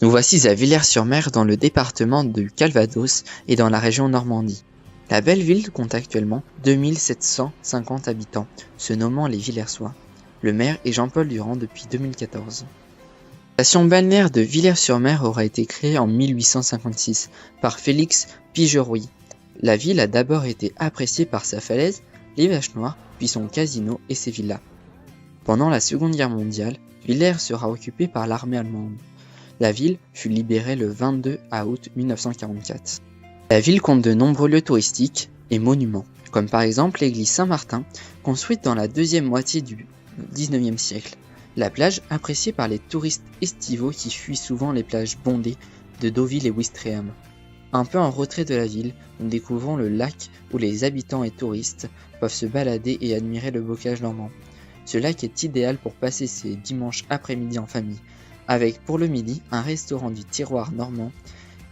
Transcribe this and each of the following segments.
Nous voici à Villers-sur-Mer dans le département du Calvados et dans la région Normandie. La belle ville compte actuellement 2750 habitants, se nommant les Villersois. Le maire est Jean-Paul Durand depuis 2014. La station balnéaire de Villers-sur-Mer aura été créée en 1856 par Félix Pigerouille. La ville a d'abord été appréciée par sa falaise, les vaches noires, puis son casino et ses villas. Pendant la Seconde Guerre mondiale, Villers sera occupée par l'armée allemande. La ville fut libérée le 22 août 1944. La ville compte de nombreux lieux touristiques et monuments, comme par exemple l'église Saint-Martin, construite dans la deuxième moitié du XIXe siècle. La plage appréciée par les touristes estivaux qui fuient souvent les plages bondées de Deauville et Ouistreham. Un peu en retrait de la ville, nous découvrons le lac où les habitants et touristes peuvent se balader et admirer le bocage normand. Ce lac est idéal pour passer ses dimanches après-midi en famille, avec pour le midi un restaurant du Tiroir normand,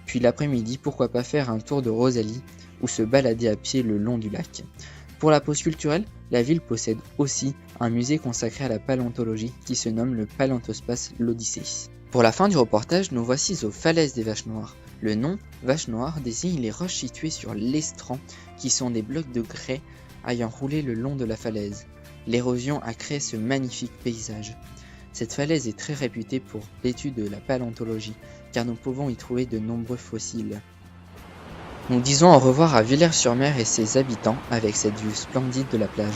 puis l'après-midi pourquoi pas faire un tour de Rosalie ou se balader à pied le long du lac. Pour la pause culturelle, la ville possède aussi un musée consacré à la paléontologie qui se nomme le Paléontospace l'Odyssée. Pour la fin du reportage, nous voici aux falaises des Vaches Noires. Le nom Vaches Noires désigne les roches situées sur l'estran qui sont des blocs de grès ayant roulé le long de la falaise. L'érosion a créé ce magnifique paysage. Cette falaise est très réputée pour l'étude de la paléontologie, car nous pouvons y trouver de nombreux fossiles. Nous disons au revoir à Villers-sur-Mer et ses habitants avec cette vue splendide de la plage.